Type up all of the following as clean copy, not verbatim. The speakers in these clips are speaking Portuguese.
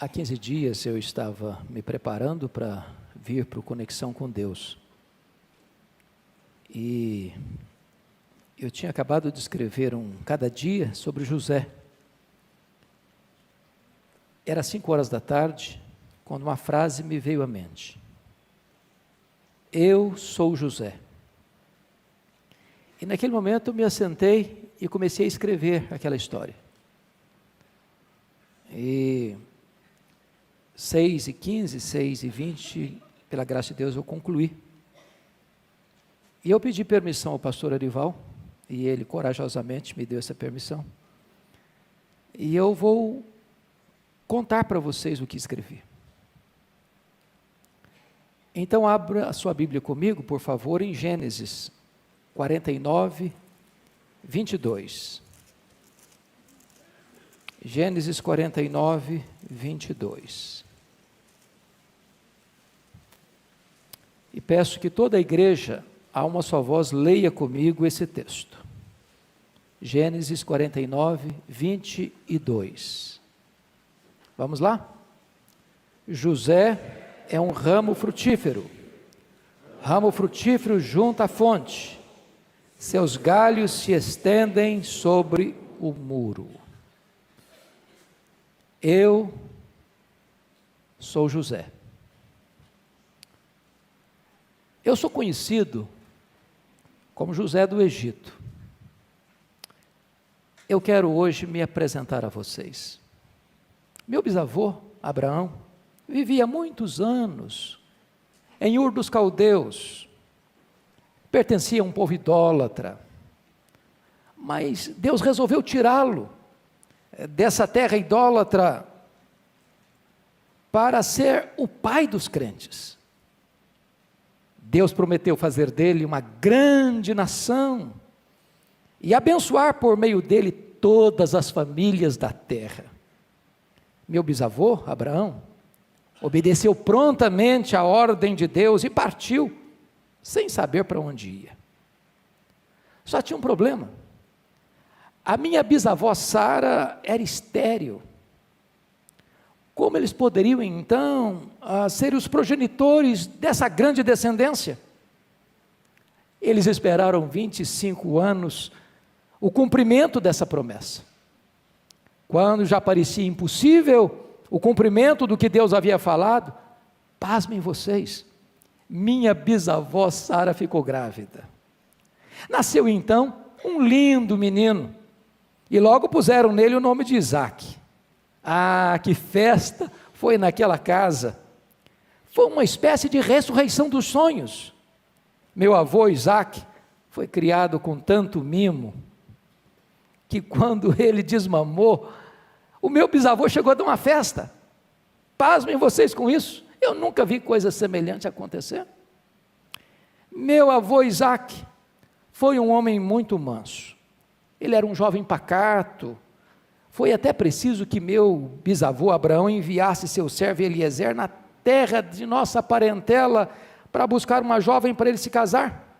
Há 15 dias eu estava me preparando para vir para o Conexão com Deus. E eu tinha acabado de escrever cada dia sobre José. Era 5 horas da tarde, quando uma frase me veio à mente. Eu sou José. E naquele momento eu me assentei e comecei a escrever aquela história. E 6h15, 6h20, pela graça de Deus eu concluí. E eu pedi permissão ao pastor Arival, e ele corajosamente me deu essa permissão. E eu vou contar para vocês o que escrevi. Então abra a sua Bíblia comigo, por favor, em Gênesis 49, 22. Gênesis 49, 22. E peço que toda a igreja, a uma só voz, leia comigo esse texto. Gênesis 49, 22. Vamos lá? José é um ramo frutífero junto à fonte. Seus galhos se estendem sobre o muro. Eu sou José. Eu sou conhecido como José do Egito. Eu quero hoje me apresentar a vocês. Meu bisavô, Abraão, vivia muitos anos em Ur dos Caldeus. Pertencia a um povo idólatra. Mas Deus resolveu tirá-lo dessa terra idólatra para ser o pai dos crentes. Deus prometeu fazer dele uma grande nação e abençoar por meio dele todas as famílias da terra. Meu bisavô, Abraão, obedeceu prontamente à ordem de Deus e partiu, sem saber para onde ia. Só tinha um problema. A minha bisavó Sara era estéril. Como eles poderiam então ser os progenitores dessa grande descendência? Eles esperaram 25 anos o cumprimento dessa promessa. Quando já parecia impossível o cumprimento do que Deus havia falado, pasmem vocês, minha bisavó Sara ficou grávida. Nasceu então um lindo menino, e logo puseram nele o nome de Isaac. Ah, que festa foi naquela casa! Foi uma espécie de ressurreição dos sonhos. Meu avô Isaac foi criado com tanto mimo, que quando ele desmamou, o meu bisavô chegou a dar uma festa. Pasmem vocês com isso, eu nunca vi coisa semelhante acontecer. Meu avô Isaac foi um homem muito manso. Ele era um jovem pacato. Foi até preciso que meu bisavô Abraão enviasse seu servo Eliezer na terra de nossa parentela para buscar uma jovem para ele se casar.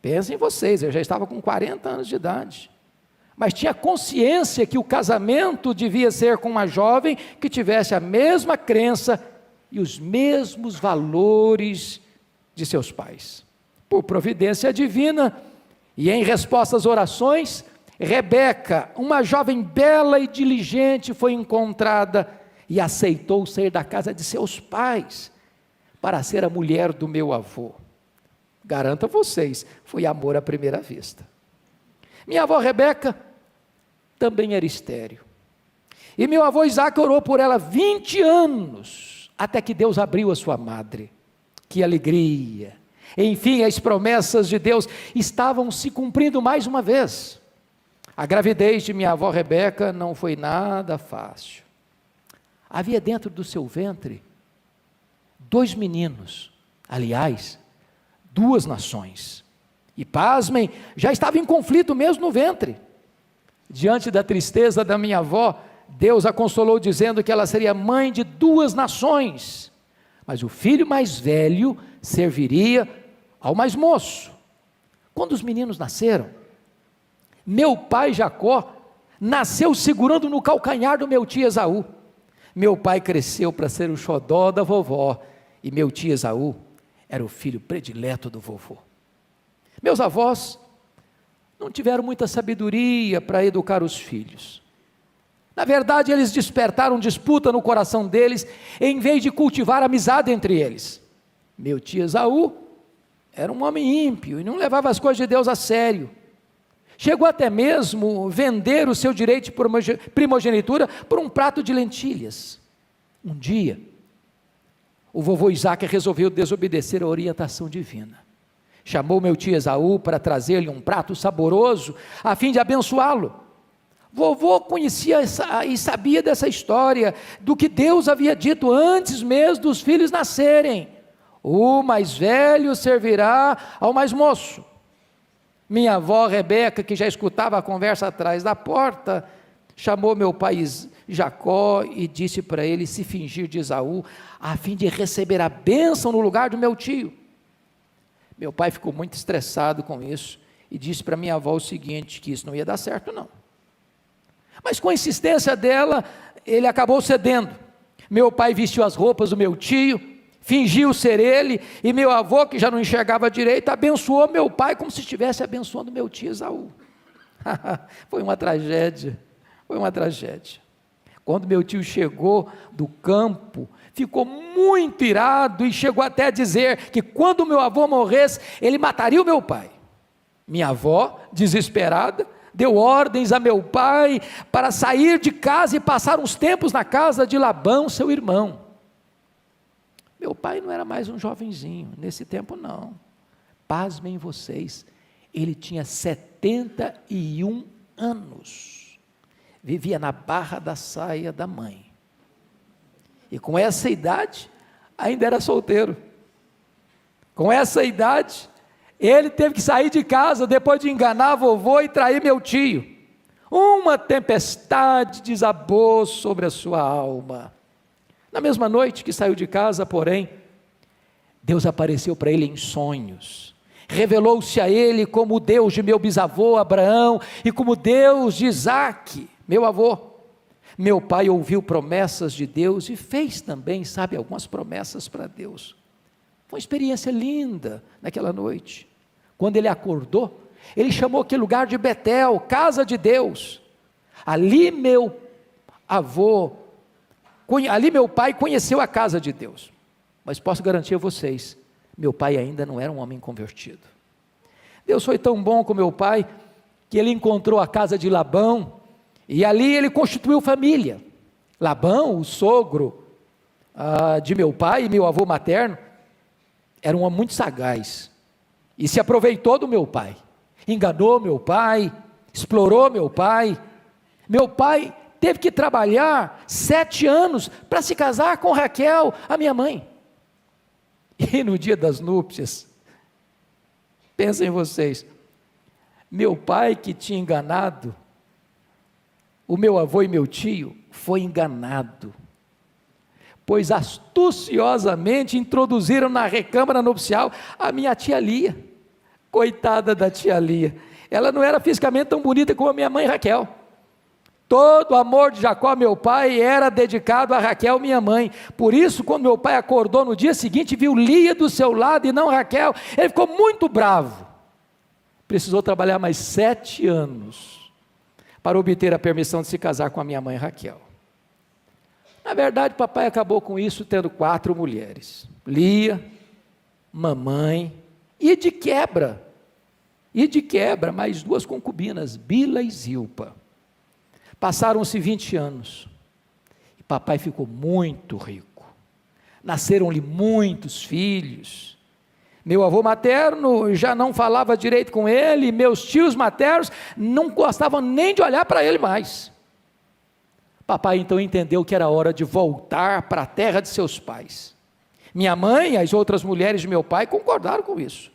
Pensem vocês, eu já estava com 40 anos de idade, mas tinha consciência que o casamento devia ser com uma jovem que tivesse a mesma crença e os mesmos valores de seus pais. Por providência divina e em resposta às orações, Rebeca, uma jovem bela e diligente, foi encontrada e aceitou sair da casa de seus pais para ser a mulher do meu avô. Garanto a vocês, foi amor à primeira vista. Minha avó Rebeca também era estéril. E meu avô Isaac orou por ela 20 anos, até que Deus abriu a sua madre. Que alegria! Enfim, as promessas de Deus estavam se cumprindo mais uma vez. A gravidez de minha avó Rebeca não foi nada fácil. Havia dentro do seu ventre 2 meninos, aliás, 2 nações. E pasmem, já estava em conflito mesmo no ventre. Diante da tristeza da minha avó, Deus a consolou dizendo que ela seria mãe de 2 nações. Mas o filho mais velho serviria ao mais moço. Quando os meninos nasceram, meu pai Jacó nasceu segurando no calcanhar do meu tio Esaú. Meu pai cresceu para ser o xodó da vovó, e meu tio Esaú era o filho predileto do vovô. Meus avós não tiveram muita sabedoria para educar os filhos. Na verdade, eles despertaram disputa no coração deles, em vez de cultivar amizade entre eles. Meu tio Esaú era um homem ímpio e não levava as coisas de Deus a sério. Chegou até mesmo vender o seu direito de primogenitura por um prato de lentilhas. Um dia, o vovô Isaac resolveu desobedecer a orientação divina. Chamou meu tio Esaú para trazer-lhe um prato saboroso, a fim de abençoá-lo. Vovô conhecia e sabia dessa história, do que Deus havia dito antes mesmo dos filhos nascerem: o mais velho servirá ao mais moço. Minha avó Rebeca, que já escutava a conversa atrás da porta, chamou meu pai Jacó e disse para ele se fingir de Esaú, a fim de receber a bênção no lugar do meu tio. Meu pai ficou muito estressado com isso e disse para minha avó o seguinte, que isso não ia dar certo não. Mas com a insistência dela, ele acabou cedendo. Meu pai vestiu as roupas do meu tio, fingiu ser ele, e meu avô, que já não enxergava direito, abençoou meu pai como se estivesse abençoando meu tio Esaú. Foi uma tragédia, foi uma tragédia. Quando meu tio chegou do campo, ficou muito irado e chegou até a dizer que quando meu avô morresse, ele mataria o meu pai. Minha avó, desesperada, deu ordens a meu pai para sair de casa e passar uns tempos na casa de Labão, seu irmão. Meu pai não era mais um jovenzinho, nesse tempo não. Pasmem vocês, ele tinha 71 anos. Vivia na barra da saia da mãe. E com essa idade, ainda era solteiro. Com essa idade, ele teve que sair de casa depois de enganar a vovô e trair meu tio. Uma tempestade desabou sobre a sua alma. Na mesma noite que saiu de casa, porém, Deus apareceu para ele em sonhos. Revelou-se a ele como o Deus de meu bisavô Abraão e como Deus de Isaque, meu avô. Meu pai ouviu promessas de Deus e fez também, sabe, algumas promessas para Deus. Foi uma experiência linda naquela noite. Quando ele acordou, ele chamou aquele lugar de Betel, casa de Deus. Ali meu pai conheceu a casa de Deus. Mas posso garantir a vocês, meu pai ainda não era um homem convertido. Deus foi tão bom com meu pai, que ele encontrou a casa de Labão, e ali ele constituiu família. Labão, o sogro de meu pai e meu avô materno, era um homem muito sagaz, e se aproveitou do meu pai, enganou meu pai, explorou meu pai. Meu pai teve que trabalhar 7 anos para se casar com Raquel, a minha mãe. E no dia das núpcias, pensem vocês, meu pai que tinha enganado, o meu avô e meu tio, foi enganado, pois astuciosamente introduziram na recâmara nupcial a minha tia Lia. Coitada da tia Lia, ela não era fisicamente tão bonita como a minha mãe Raquel. Todo o amor de Jacó, meu pai, era dedicado a Raquel, minha mãe. Por isso, quando meu pai acordou no dia seguinte, viu Lia do seu lado e não Raquel, ele ficou muito bravo. Precisou trabalhar mais 7 anos para obter a permissão de se casar com a minha mãe Raquel. Na verdade, papai acabou com isso tendo 4 mulheres. Lia, mamãe e de quebra, mais 2 concubinas, Bila e Zilpa. Passaram-se 20 anos, e papai ficou muito rico, nasceram-lhe muitos filhos. Meu avô materno já não falava direito com ele, meus tios maternos não gostavam nem de olhar para ele mais. Papai então entendeu que era hora de voltar para a terra de seus pais. Minha mãe e as outras mulheres de meu pai concordaram com isso.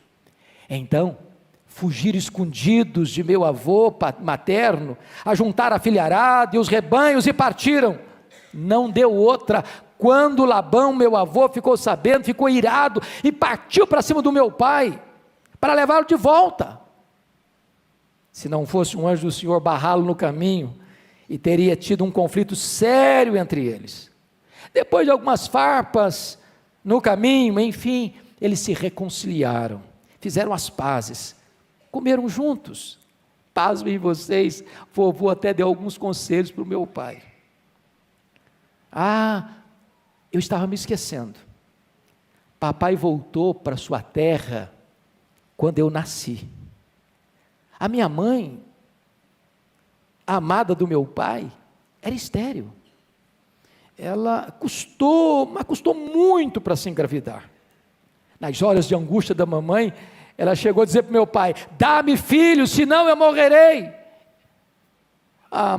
Então, fugiram escondidos de meu avô materno, ajuntaram a filharada e os rebanhos e partiram. Não deu outra. Quando Labão, meu avô, ficou sabendo, ficou irado e partiu para cima do meu pai, para levá-lo de volta. Se não fosse um anjo do Senhor barrá-lo no caminho, e teria tido um conflito sério entre eles. Depois de algumas farpas no caminho, enfim, eles se reconciliaram, fizeram as pazes, comeram juntos. Pasmem vocês, vovô até deu alguns conselhos para o meu pai. Eu estava me esquecendo. Papai voltou para sua terra quando eu nasci. A minha mãe, a amada do meu pai, era estéril. Ela custou muito para se engravidar. Nas horas de angústia da mamãe, ela chegou a dizer para o meu pai: dá-me filho, senão eu morrerei.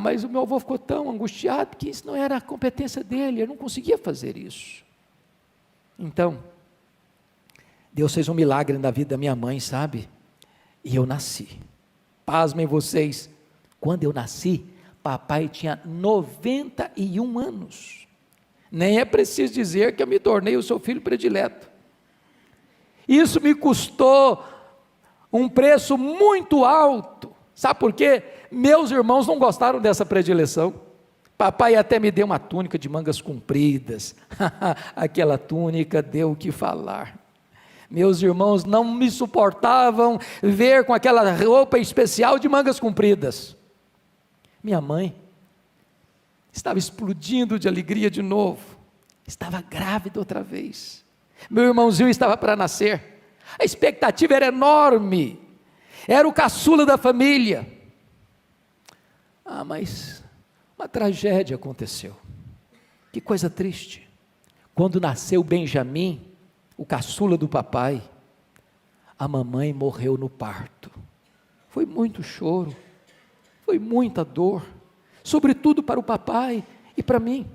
Mas o meu avô ficou tão angustiado que isso não era a competência dele, ele não conseguia fazer isso. Então, Deus fez um milagre na vida da minha mãe, sabe? E eu nasci. Pasmem vocês, quando eu nasci, papai tinha 91 anos. Nem é preciso dizer que eu me tornei o seu filho predileto. Isso me custou um preço muito alto. Sabe por quê? Meus irmãos não gostaram dessa predileção. Papai até me deu uma túnica de mangas compridas. Aquela túnica deu o que falar. Meus irmãos não me suportavam ver com aquela roupa especial de mangas compridas. Minha mãe estava explodindo de alegria de novo. Estava grávida outra vez. Meu irmãozinho estava para nascer. A expectativa era enorme. Era o caçula da família. Mas uma tragédia aconteceu. Que coisa triste. Quando nasceu Benjamim, o caçula do papai, a mamãe morreu no parto. Foi muito choro, foi muita dor, sobretudo para o papai e para mim.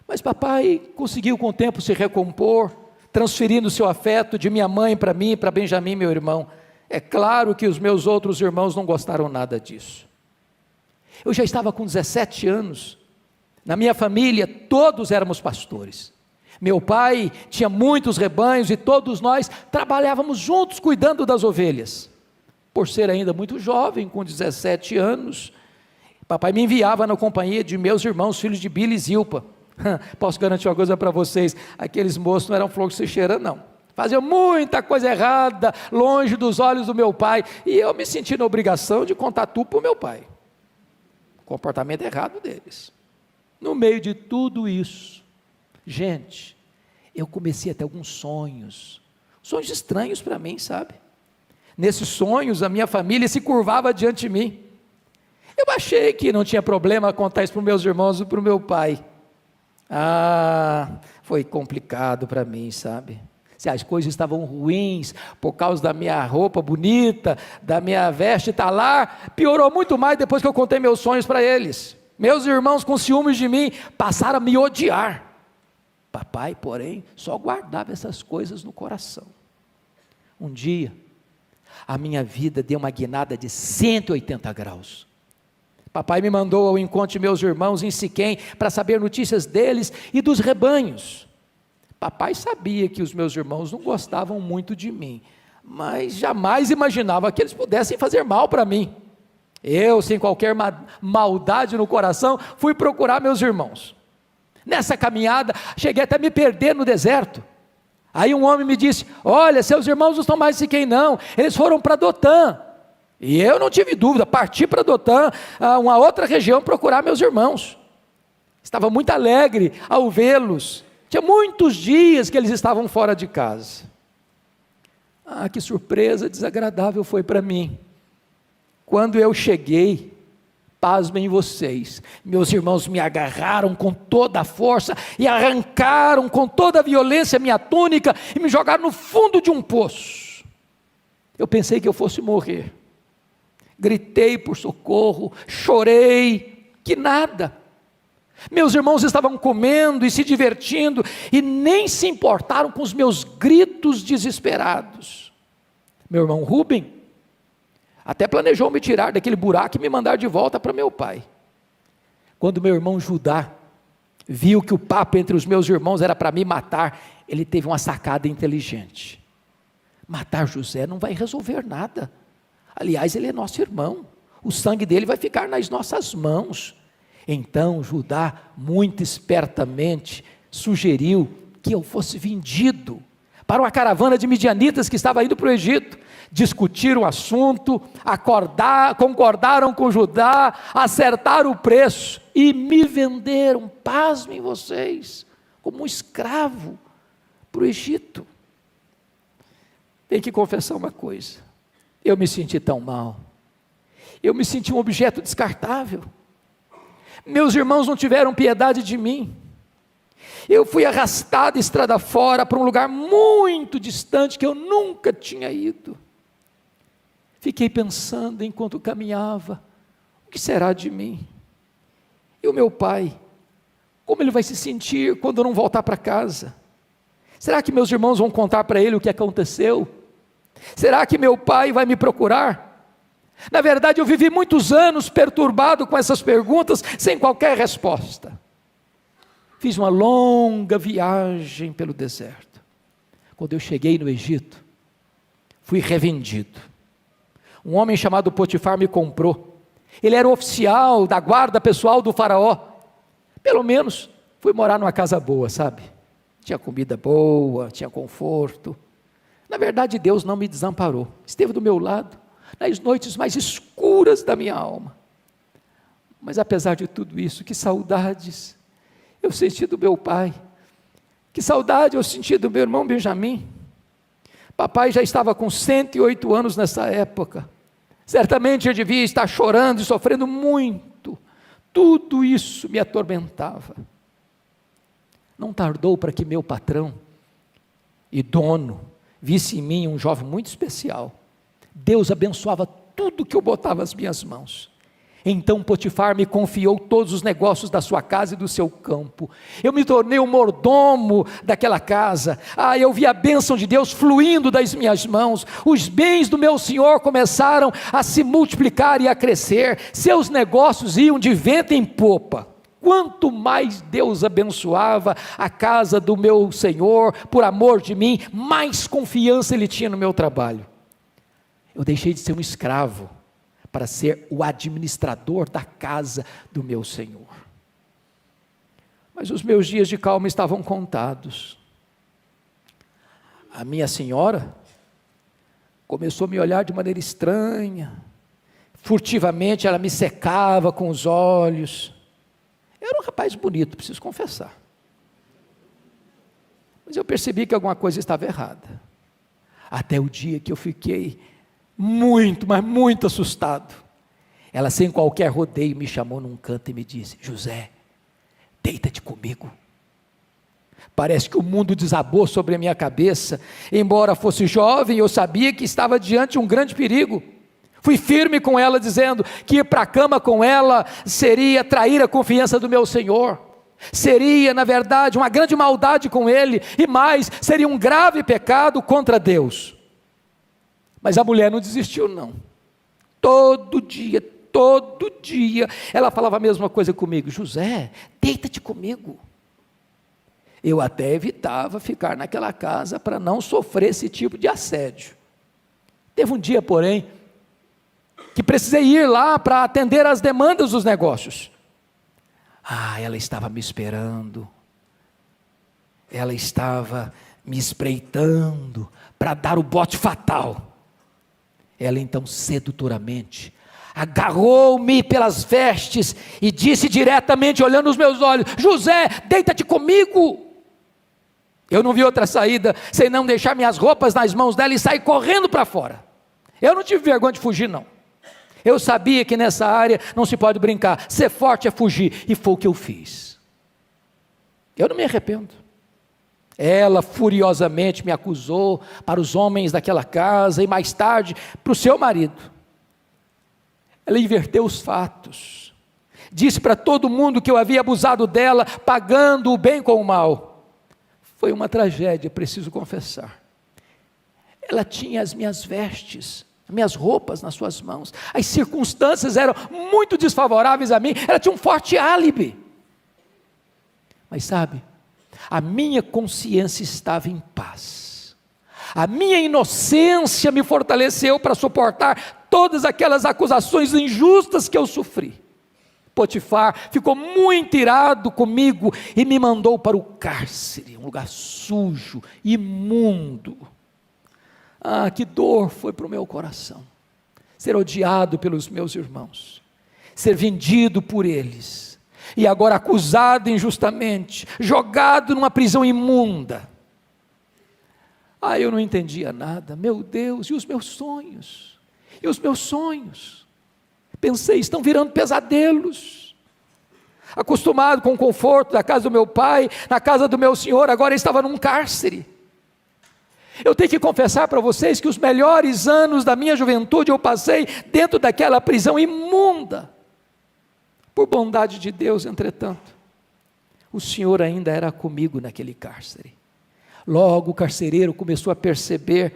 Mas papai conseguiu com o tempo se recompor, transferindo seu afeto de minha mãe para mim, para Benjamim, meu irmão. É claro que os meus outros irmãos não gostaram nada disso. Eu já estava com 17 anos, na minha família todos éramos pastores. Meu pai tinha muitos rebanhos e todos nós trabalhávamos juntos cuidando das ovelhas. Por ser ainda muito jovem, com 17 anos, papai me enviava na companhia de meus irmãos, filhos de Bila e Zilpa. Posso garantir uma coisa para vocês, aqueles moços não eram flor que se cheira não. Faziam muita coisa errada, longe dos olhos do meu pai, e eu me senti na obrigação de contar tudo para o meu pai. O comportamento errado deles. No meio de tudo isso, gente, eu comecei a ter alguns sonhos estranhos para mim, sabe? Nesses sonhos, a minha família se curvava diante de mim. Eu achei que não tinha problema contar isso para os meus irmãos e para o meu pai. Foi complicado para mim, sabe? Se as coisas estavam ruins, por causa da minha roupa bonita, da minha veste talar, piorou muito mais depois que eu contei meus sonhos para eles. Meus irmãos, com ciúmes de mim, passaram a me odiar. Papai, porém, só guardava essas coisas no coração. Um dia, a minha vida deu uma guinada de 180 graus. Papai me mandou ao encontro de meus irmãos em Siquém, para saber notícias deles e dos rebanhos. Papai sabia que os meus irmãos não gostavam muito de mim, mas jamais imaginava que eles pudessem fazer mal para mim. Eu, sem qualquer maldade no coração, fui procurar meus irmãos. Nessa caminhada, cheguei até a me perder no deserto. Aí um homem me disse: olha, seus irmãos não estão mais em Siquém não, eles foram para Dotã. E eu não tive dúvida, parti para Dotã, uma outra região, procurar meus irmãos. Estava muito alegre ao vê-los. Tinha muitos dias que eles estavam fora de casa. Que surpresa desagradável foi para mim. Quando eu cheguei, pasmem vocês, meus irmãos me agarraram com toda a força e arrancaram com toda a violência minha túnica e me jogaram no fundo de um poço. Eu pensei que eu fosse morrer. Gritei por socorro, chorei, que nada. Meus irmãos estavam comendo e se divertindo e nem se importaram com os meus gritos desesperados. Meu irmão Rubem até planejou me tirar daquele buraco e me mandar de volta para meu pai. Quando meu irmão Judá viu que o papo entre os meus irmãos era para me matar, ele teve uma sacada inteligente. Matar José não vai resolver nada. Aliás, ele é nosso irmão. O sangue dele vai ficar nas nossas mãos. Então Judá, muito espertamente, sugeriu que eu fosse vendido para uma caravana de midianitas que estava indo para o Egito. Discutiram o assunto, concordaram com Judá, acertaram o preço e me venderam, pasmem vocês, como um escravo para o Egito. Tenho que confessar uma coisa, eu me senti tão mal, eu me senti um objeto descartável, meus irmãos não tiveram piedade de mim, eu fui arrastado estrada fora para um lugar muito distante que eu nunca tinha ido. Fiquei pensando enquanto caminhava, o que será de mim? E o meu pai, como ele vai se sentir quando eu não voltar para casa? Será que meus irmãos vão contar para ele o que aconteceu? Será que meu pai vai me procurar? Na verdade, eu vivi muitos anos perturbado com essas perguntas, sem qualquer resposta. Fiz uma longa viagem pelo deserto. Quando eu cheguei no Egito, fui revendido. Um homem chamado Potifar me comprou. Ele era oficial da guarda pessoal do faraó. Pelo menos fui morar numa casa boa, sabe? Tinha comida boa, tinha conforto. Na verdade, Deus não me desamparou. Esteve do meu lado nas noites mais escuras da minha alma. Mas apesar de tudo isso, que saudades eu senti do meu pai. Que saudade eu senti do meu irmão Benjamim. Papai já estava com 108 anos nessa época. Certamente eu devia estar chorando e sofrendo muito. Tudo isso me atormentava. Não tardou para que meu patrão e dono visse em mim um jovem muito especial. Deus abençoava tudo que eu botava as minhas mãos. Então Potifar me confiou todos os negócios da sua casa e do seu campo. Eu me tornei o mordomo daquela casa. Eu vi a bênção de Deus fluindo das minhas mãos. Os bens do meu senhor começaram a se multiplicar e a crescer. Seus negócios iam de vento em popa. Quanto mais Deus abençoava a casa do meu senhor, por amor de mim, mais confiança ele tinha no meu trabalho. Eu deixei de ser um escravo para ser o administrador da casa do meu Senhor. Mas os meus dias de calma estavam contados. A minha senhora começou a me olhar de maneira estranha, furtivamente ela me secava com os olhos. Eu era um rapaz bonito, preciso confessar. Mas eu percebi que alguma coisa estava errada. Até o dia que eu fiquei muito, mas muito assustado. Ela sem qualquer rodeio me chamou num canto e me disse: José, deita-te comigo. Parece que o mundo desabou sobre a minha cabeça. Embora fosse jovem, eu sabia que estava diante de um grande perigo. Fui firme com ela, dizendo que ir para a cama com ela seria trair a confiança do meu Senhor. Seria, na verdade, uma grande maldade com Ele, e mais, seria um grave pecado contra Deus. Mas a mulher não desistiu não. Todo dia, ela falava a mesma coisa comigo: José, deita-te comigo. Eu até evitava ficar naquela casa para não sofrer esse tipo de assédio. Teve um dia, porém, que precisei ir lá para atender às demandas dos negócios. Ela estava me esperando. Ela estava me espreitando para dar o bote fatal. Ela então sedutoramente agarrou-me pelas vestes e disse diretamente, olhando nos meus olhos: José, deita-te comigo. Eu não vi outra saída senão deixar minhas roupas nas mãos dela e sair correndo para fora. Eu não tive vergonha de fugir não. Eu sabia que nessa área não se pode brincar, ser forte é fugir, e foi o que eu fiz. Eu não me arrependo. Ela furiosamente me acusou para os homens daquela casa e mais tarde para o seu marido. Ela inverteu os fatos, disse para todo mundo que eu havia abusado dela, pagando o bem com o mal. Foi uma tragédia, preciso confessar. Ela tinha as minhas vestes, minhas roupas nas suas mãos, as circunstâncias eram muito desfavoráveis a mim, ela tinha um forte álibi. Mas sabe, a minha consciência estava em paz, a minha inocência me fortaleceu para suportar todas aquelas acusações injustas que eu sofri. Potifar ficou muito irado comigo e me mandou para o cárcere, um lugar sujo, imundo. Ah, que dor foi para o meu coração, ser odiado pelos meus irmãos, ser vendido por eles, e agora acusado injustamente, jogado numa prisão imunda. Ah, eu não entendia nada, meu Deus, e os meus sonhos? E os meus sonhos? Pensei, estão virando pesadelos. Acostumado com o conforto da casa do meu pai, na casa do meu senhor, agora estava num cárcere. Eu tenho que confessar para vocês que os melhores anos da minha juventude eu passei dentro daquela prisão imunda. Por bondade de Deus, entretanto, o Senhor ainda era comigo naquele cárcere. Logo o carcereiro começou a perceber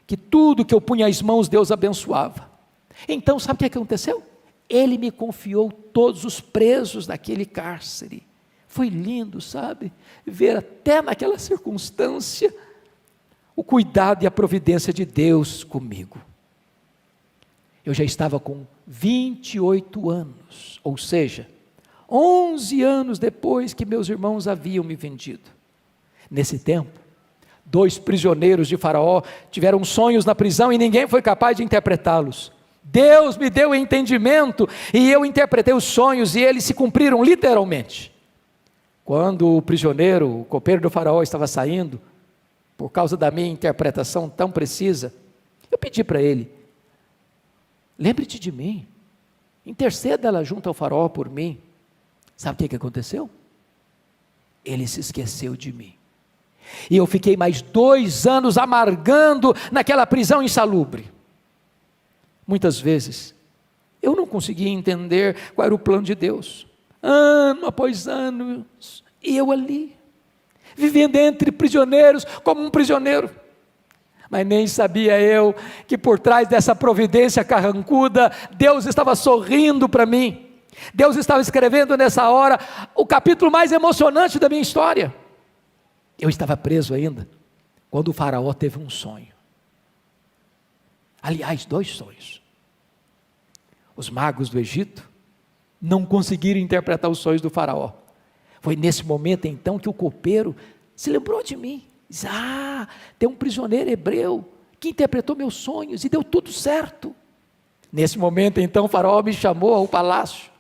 que tudo que eu punha as mãos, Deus abençoava. Então, sabe o que aconteceu? Ele me confiou todos os presos daquele cárcere. Foi lindo, sabe? Ver até naquela circunstância o cuidado e a providência de Deus comigo. Eu já estava com 28 anos, ou seja, 11 anos depois que meus irmãos haviam me vendido. Nesse tempo, 2 prisioneiros de Faraó tiveram sonhos na prisão e ninguém foi capaz de interpretá-los. Deus me deu entendimento e eu interpretei os sonhos e eles se cumpriram literalmente. Quando o prisioneiro, o copeiro do Faraó estava saindo, por causa da minha interpretação tão precisa, eu pedi para ele: lembre-te de mim, interceda lá junto ao Faraó por mim. Sabe o que aconteceu? Ele se esqueceu de mim. E eu fiquei mais 2 anos amargando naquela prisão insalubre. Muitas vezes, eu não conseguia entender qual era o plano de Deus. Ano após ano, e eu ali, vivendo entre prisioneiros, como um prisioneiro. Mas nem sabia eu que por trás dessa providência carrancuda, Deus estava sorrindo para mim. Deus estava escrevendo nessa hora o capítulo mais emocionante da minha história. Eu estava preso ainda, quando o Faraó teve um sonho. Aliás, 2 sonhos. Os magos do Egito não conseguiram interpretar os sonhos do Faraó. Foi nesse momento então que o copeiro se lembrou de mim. Diz: ah, tem um prisioneiro hebreu que interpretou meus sonhos e deu tudo certo. Nesse momento então o Faraó me chamou ao palácio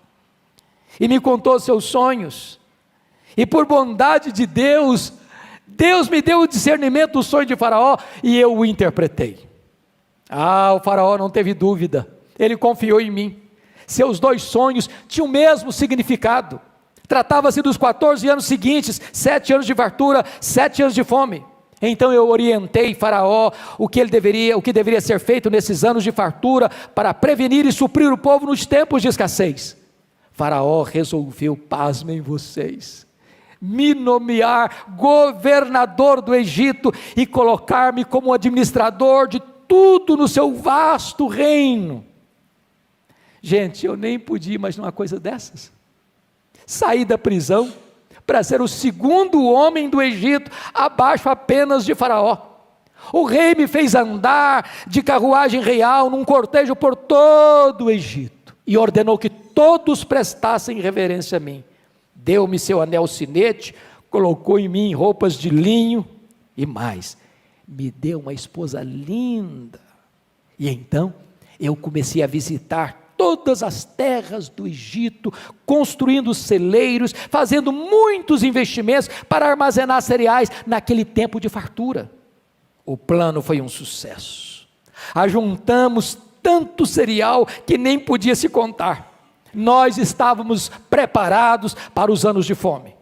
e me contou seus sonhos. E por bondade de Deus, Deus me deu o discernimento do sonho de Faraó e eu o interpretei. Ah, o Faraó não teve dúvida, ele confiou em mim. Seus 2 sonhos tinham o mesmo significado. Tratava-se dos 14 anos seguintes, 7 anos de fartura, 7 anos de fome. Então eu orientei Faraó o que deveria ser feito nesses anos de fartura para prevenir e suprir o povo nos tempos de escassez. Faraó resolveu, pasmem vocês, me nomear governador do Egito e colocar-me como administrador de tudo no seu vasto reino. Gente, eu nem podia imaginar uma coisa dessas. Saí da prisão para ser o 2º homem do Egito, abaixo apenas de Faraó. O rei me fez andar de carruagem real num cortejo por todo o Egito e ordenou que todos prestassem reverência a mim. Deu-me seu anel sinete, colocou em mim roupas de linho e mais, me deu uma esposa linda. E então eu comecei a visitar todas as terras do Egito, construindo celeiros, fazendo muitos investimentos para armazenar cereais naquele tempo de fartura. O plano foi um sucesso. Ajuntamos tanto cereal que nem podia se contar. Nós estávamos preparados para os anos de fome.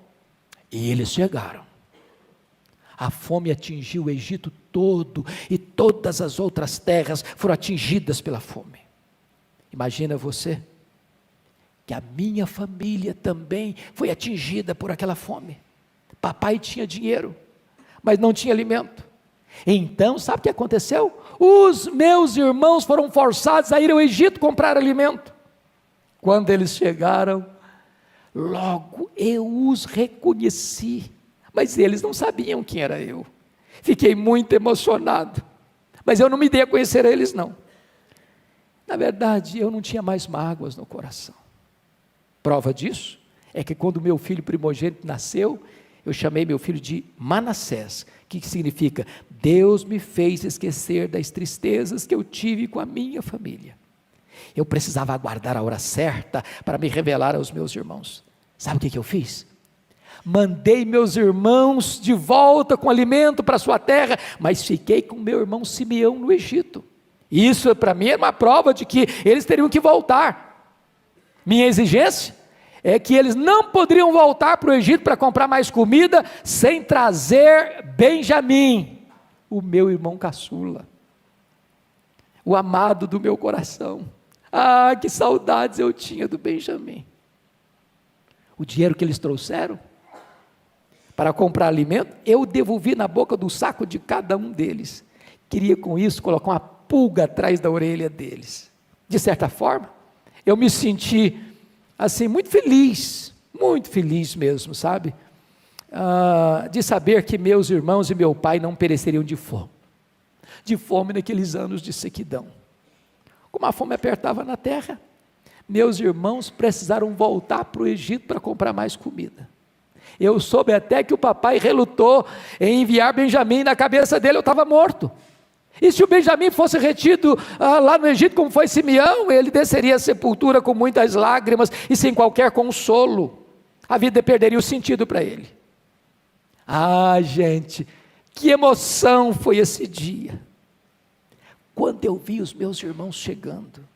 E eles chegaram. A fome atingiu o Egito todo e todas as outras terras foram atingidas pela fome. Imagina você, que a minha família também foi atingida por aquela fome. Papai tinha dinheiro, mas não tinha alimento. Então, sabe o que aconteceu? Os meus irmãos foram forçados a ir ao Egito comprar alimento. Quando eles chegaram, logo eu os reconheci, mas eles não sabiam quem era eu. Fiquei muito emocionado, mas eu não me dei a conhecer eles não. Na verdade, eu não tinha mais mágoas no coração. Prova disso é que quando meu filho primogênito nasceu, eu chamei meu filho de Manassés, que significa: Deus me fez esquecer das tristezas que eu tive com a minha família. Eu precisava aguardar a hora certa para me revelar aos meus irmãos. Sabe o que eu fiz? Mandei meus irmãos de volta com alimento para sua terra, mas fiquei com meu irmão Simeão no Egito. Isso para mim era uma prova de que eles teriam que voltar. Minha exigência é que eles não poderiam voltar para o Egito para comprar mais comida sem trazer Benjamim, o meu irmão caçula, o amado do meu coração. Ah, que saudades eu tinha do Benjamim. O dinheiro que eles trouxeram para comprar alimento, eu devolvi na boca do saco de cada um deles. Queria com isso colocar uma pulga atrás da orelha deles. De certa forma, eu me senti assim muito feliz mesmo, sabe? De saber que meus irmãos e meu pai não pereceriam de fome naqueles anos de sequidão. Como a fome apertava na terra, meus irmãos precisaram voltar para o Egito para comprar mais comida. Eu soube até que o papai relutou em enviar Benjamim. Na cabeça dele eu estava morto. E se o Benjamim fosse retido lá no Egito, como foi Simeão, ele desceria à sepultura com muitas lágrimas e sem qualquer consolo. A vida perderia o sentido para ele. Ah, gente, que emoção foi esse dia. Quando eu vi os meus irmãos chegando,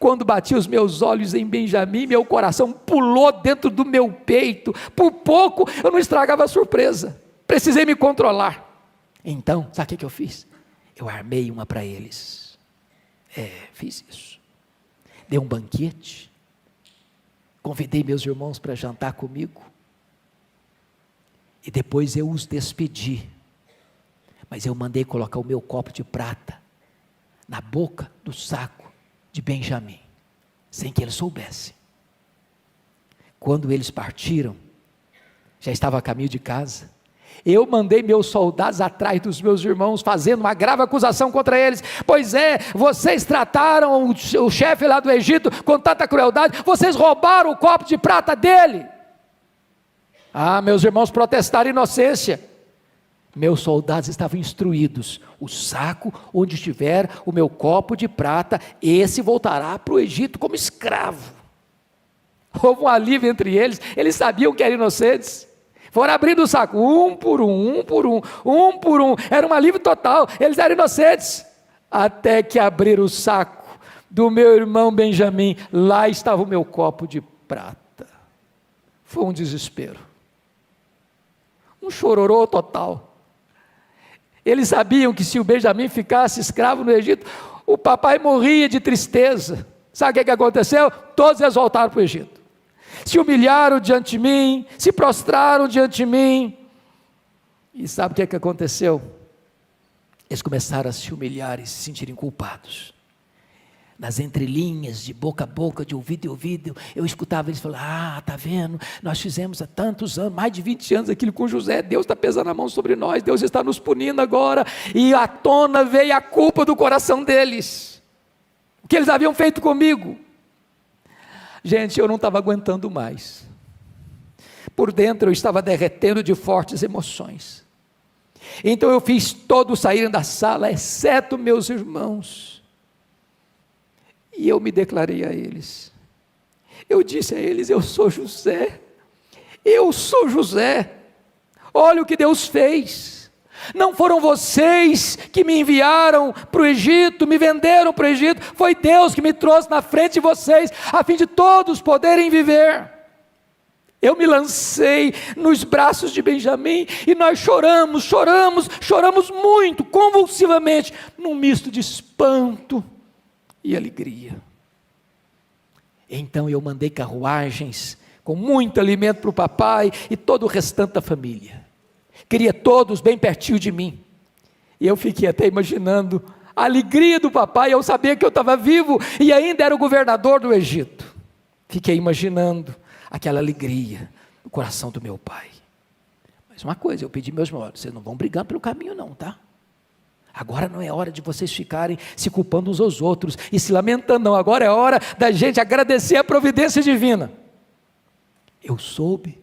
quando bati os meus olhos em Benjamim, meu coração pulou dentro do meu peito. Por pouco eu não estragava a surpresa. Precisei me controlar. Então, sabe o que eu fiz? Eu armei uma para eles. Fiz isso. Dei um banquete. Convidei meus irmãos para jantar comigo. E depois eu os despedi. Mas eu mandei colocar o meu copo de prata na boca do saco de Benjamim, sem que ele soubesse. Quando eles partiram, já estava a caminho de casa, eu mandei meus soldados atrás dos meus irmãos, fazendo uma grave acusação contra eles. Pois vocês trataram o chefe lá do Egito com tanta crueldade, vocês roubaram o copo de prata dele. Ah, meus irmãos protestaram inocência. Meus soldados estavam instruídos: o saco onde estiver o meu copo de prata, esse voltará para o Egito como escravo. Houve um alívio entre eles, eles sabiam que eram inocentes. Foram abrindo o saco, um por um, era um alívio total, eles eram inocentes. Até que abriram o saco do meu irmão Benjamim, lá estava o meu copo de prata. Foi um desespero, um chororô total. Eles sabiam que se o Benjamim ficasse escravo no Egito, o papai morria de tristeza. Sabe o que aconteceu? Todos eles voltaram para o Egito. Se humilharam diante de mim, se prostraram diante de mim. E sabe o que aconteceu? Eles começaram a se humilhar e se sentirem culpados. Nas entrelinhas, de boca a boca, de ouvido em ouvido, eu escutava eles falar: tá vendo, nós fizemos há tantos anos, mais de 20 anos aquilo com José, Deus está pesando a mão sobre nós, Deus está nos punindo agora. E à tona veio a culpa do coração deles, o que eles haviam feito comigo. Gente, eu não estava aguentando mais. Por dentro eu estava derretendo de fortes emoções. Então eu fiz todos saírem da sala, exceto meus irmãos. E eu me declarei a eles. Eu disse a eles: eu sou José. Eu sou José. Olha o que Deus fez. Não foram vocês que me enviaram para o Egito, me venderam para o Egito. Foi Deus que me trouxe na frente de vocês, a fim de todos poderem viver. Eu me lancei nos braços de Benjamim e nós choramos muito, convulsivamente, num misto de espanto e alegria. Então eu mandei carruagens com muito alimento para o papai e todo o restante da família. Queria todos bem pertinho de mim. E eu fiquei até imaginando a alegria do papai ao saber que eu estava vivo e ainda era o governador do Egito. Fiquei imaginando aquela alegria no coração do meu pai. Mas uma coisa, eu pedi meus irmãos: vocês não vão brigar pelo caminho não, tá? Agora não é hora de vocês ficarem se culpando uns aos outros e se lamentando, não. Agora é hora da gente agradecer a providência divina. Eu soube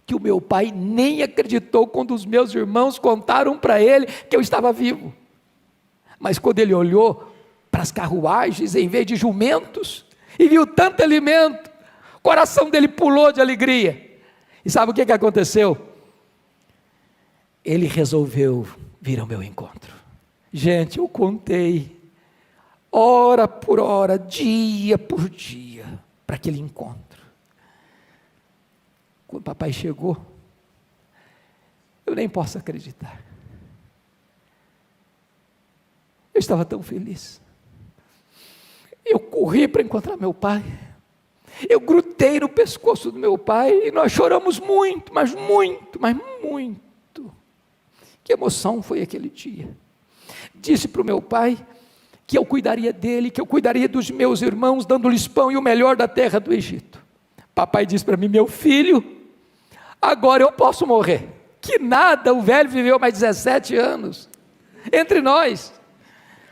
que o meu pai nem acreditou quando os meus irmãos contaram para ele que eu estava vivo. Mas quando ele olhou para as carruagens em vez de jumentos e viu tanto alimento, o coração dele pulou de alegria. E sabe o que aconteceu? Ele resolveu vir ao meu encontro. Gente, eu contei, hora por hora, dia por dia, para aquele encontro. Quando o papai chegou, eu nem posso acreditar. Eu estava tão feliz. Eu corri para encontrar meu pai. Eu grudei no pescoço do meu pai e nós choramos muito, mas muito, mas muito. Que emoção foi aquele dia. Disse para o meu pai que eu cuidaria dele, que eu cuidaria dos meus irmãos, dando-lhes pão e o melhor da terra do Egito. Papai disse para mim: meu filho, agora eu posso morrer. Que nada, o velho viveu mais 17 anos entre nós.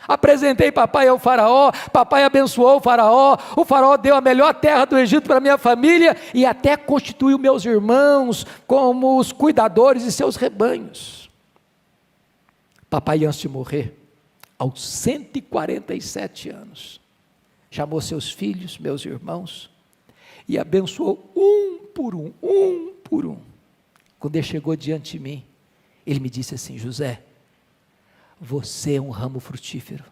Apresentei papai ao faraó, papai abençoou o faraó deu a melhor terra do Egito para minha família e até constituiu meus irmãos como os cuidadores de seus rebanhos. Papai, antes de morrer, aos 147 anos, chamou seus filhos, meus irmãos, e abençoou um por um. Quando ele chegou diante de mim, ele me disse assim: José, você é um ramo frutífero.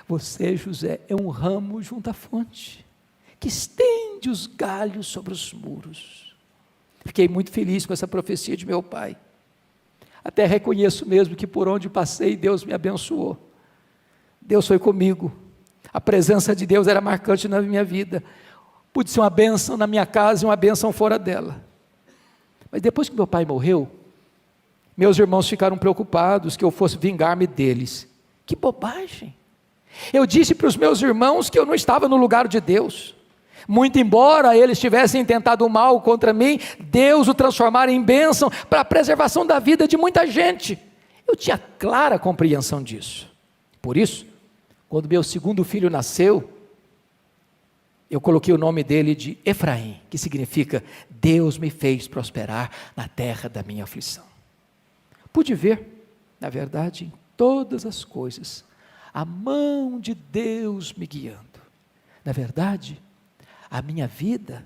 Você, José, é um ramo junto à fonte, que estende os galhos sobre os muros. Fiquei muito feliz com essa profecia de meu pai. Até reconheço mesmo que por onde passei, Deus me abençoou. Deus foi comigo. A presença de Deus era marcante na minha vida. Pude ser uma bênção na minha casa e uma bênção fora dela. Mas depois que meu pai morreu, meus irmãos ficaram preocupados que eu fosse vingar-me deles. Que bobagem! Eu disse para os meus irmãos que eu não estava no lugar de Deus. Muito embora eles tivessem tentado o mal contra mim, Deus o transformara em bênção para a preservação da vida de muita gente. Eu tinha clara compreensão disso. Por isso, quando meu segundo filho nasceu, eu coloquei o nome dele de Efraim, que significa Deus me fez prosperar na terra da minha aflição. Pude ver, na verdade, em todas as coisas, a mão de Deus me guiando. Na verdade, a minha vida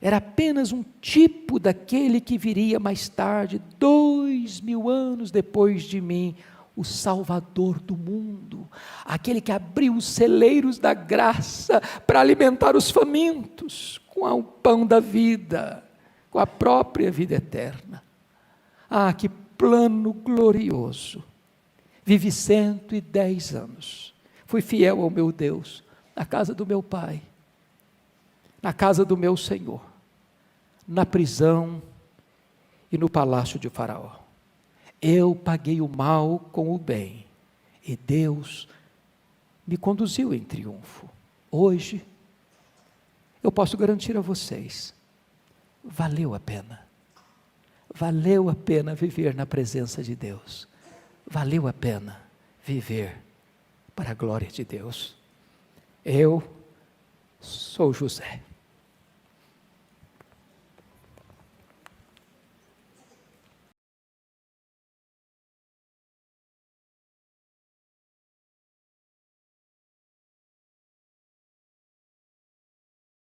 era apenas um tipo daquele que viria mais tarde, 2000 anos depois de mim, o Salvador do mundo, aquele que abriu os celeiros da graça para alimentar os famintos com o pão da vida, com a própria vida eterna. Ah, que plano glorioso! Vivi 110 anos, fui fiel ao meu Deus, na casa do meu pai, na casa do meu Senhor, na prisão e no palácio de Faraó. Eu paguei o mal com o bem, e Deus me conduziu em triunfo. Hoje, eu posso garantir a vocês, valeu a pena viver na presença de Deus, valeu a pena viver para a glória de Deus. Eu sou José.